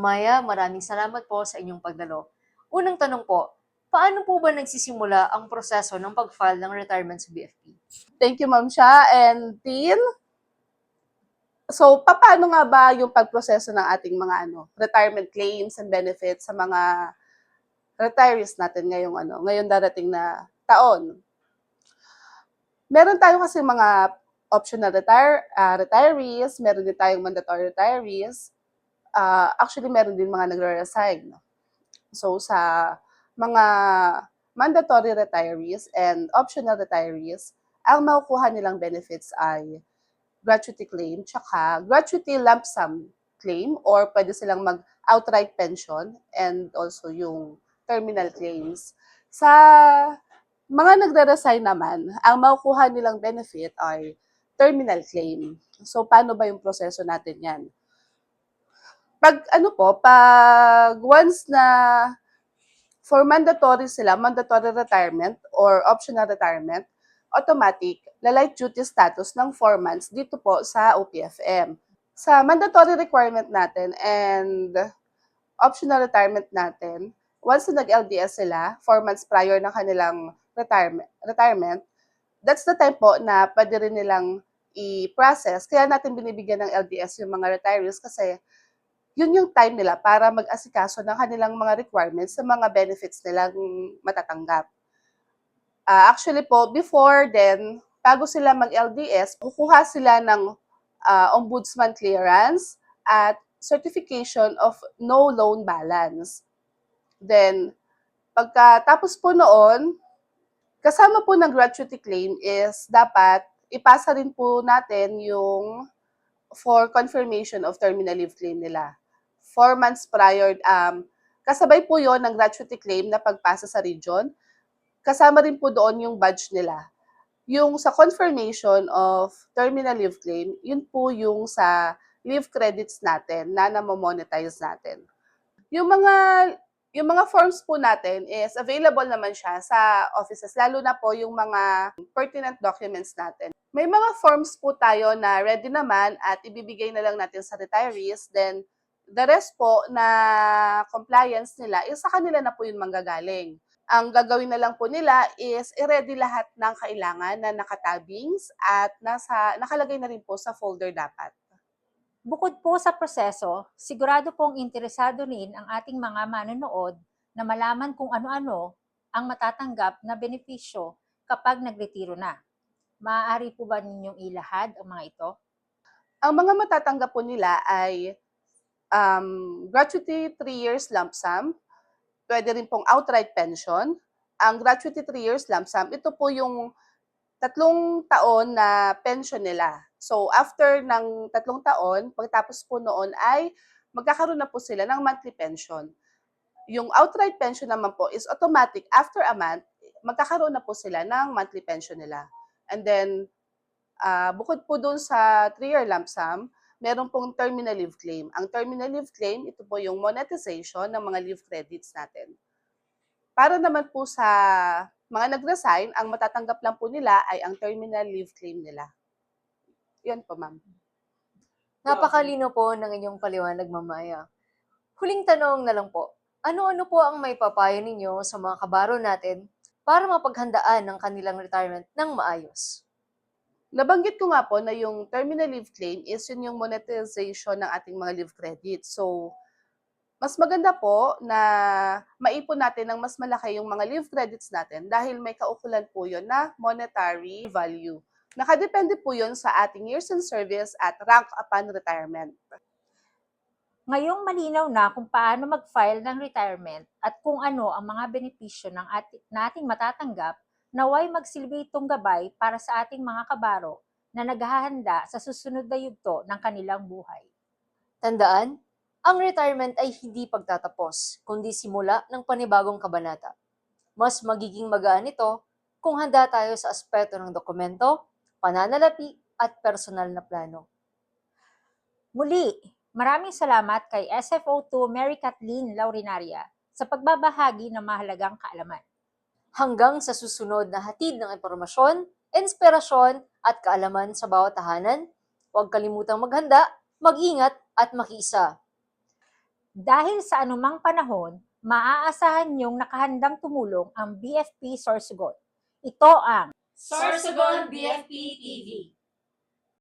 Maya, maraming salamat po sa inyong pagdalo. Unang tanong po, paano po ba nagsisimula ang proseso ng pag-file ng retirement sa BFP? Thank you, Ma'am Sha and Tin. So, paano nga ba yung pagproseso ng ating mga retirement claims and benefits sa mga retirees natin ngayon darating na taon? Meron tayo kasi mga optional retirees, meron din tayong mandatory retirees. Actually, meron din mga nagre-resign. So, sa mga mandatory retirees and optional retirees, ang makukuha nilang benefits ay gratuity claim, tsaka gratuity lump sum claim, or pwede silang mag-outright pension, and also yung terminal claims. Sa mga nagre-resign naman, ang makukuha nilang benefit ay terminal claim. So, paano ba yung proseso natin yan? Pag once na for mandatory sila, mandatory retirement or optional retirement, automatic, light duty status ng 4 months dito po sa OPFM. Sa mandatory requirement natin and optional retirement natin, once na nag-LDS sila, 4 months prior ng kanilang retirement, that's the time po na pwede rin nilang i-process. Kaya natin binibigyan ng LDS yung mga retirees kasi yun yung time nila para mag-asikaso ng kanilang mga requirements sa mga benefits nilang matatanggap. Actually po, before then, bago sila mag-LDS, kukuha sila ng ombudsman clearance at certification of no loan balance. Then, pagkatapos po noon, kasama po ng gratuity claim is dapat ipasa rin po natin yung for confirmation of terminal leave claim nila. 4 months prior, kasabay po yon ng gratuity claim na pagpasa sa region. Kasama rin po doon yung badge nila. Yung sa confirmation of terminal leave claim, yun po yung sa leave credits natin na namo-monetize natin. Yung mga yung mga forms po natin is available naman siya sa offices, lalo na po yung mga pertinent documents natin. May mga forms po tayo na ready naman at ibibigay na lang natin sa retirees. Then, the rest po na compliance nila, sa kanila na po yun manggagaling. Ang gagawin na lang po nila is i-ready lahat ng kailangan na nakatabings at nakalagay na rin po sa folder dapat. Bukod po sa proseso, sigurado pong interesado rin ang ating mga manonood na malaman kung ano-ano ang matatanggap na benepisyo kapag nagretiro na. Maaari po ba ninyong ilahad ang mga ito? Ang mga matatanggap po nila ay gratuity 3 years lump sum, pwede rin pong outright pension. Ang gratuity 3 years lump sum, ito po yung 3 taon na pension nila. So, after ng 3 taon, pagtapos po noon ay magkakaroon na po sila ng monthly pension. Yung outright pension naman po is automatic. After a month, magkakaroon na po sila ng monthly pension nila. And then, bukod po dun sa 3-year lump sum, meron pong terminal leave claim. Ang terminal leave claim, ito po yung monetization ng mga leave credits natin. Para naman po sa mga nag-resign, ang matatanggap lang po nila ay ang terminal leave claim nila. Yan po, ma'am. Napakalino po ng inyong paliwanag, Ma'am Maya. Huling tanong na lang po, ano-ano po ang may papayo ninyo sa mga kabaro natin para mapaghandaan ng kanilang retirement ng maayos? Nabanggit ko nga po na yung terminal leave claim is yun yung monetization ng ating mga leave credit. So, mas maganda po na maipon natin ng mas malaki yung mga leave credits natin dahil may kaukulan po yun na monetary value. Nakadepende po yun sa ating years in service at rank upon retirement. Ngayong malinaw na kung paano mag-file ng retirement at kung ano ang mga benepisyo nating matatanggap, naway magsilbi itong gabay para sa ating mga kabaro na naghahanda sa susunod na yugto ng kanilang buhay. Tandaan, ang retirement ay hindi pagtatapos, kundi simula ng panibagong kabanata. Mas magiging magaan ito kung handa tayo sa aspeto ng dokumento, pananalapi at personal na plano. Muli, maraming salamat kay SFO2 Mary Kathleen Laurinaria sa pagbabahagi ng mahalagang kaalaman. Hanggang sa susunod na hatid ng impormasyon, inspirasyon at kaalaman sa bawat tahanan, huwag kalimutang maghanda, mag-ingat at makiisa. Dahil sa anumang panahon, maaasahan niyong nakahandang tumulong ang BFP Sorsogon. Ito ang Sorsogon BFP TV.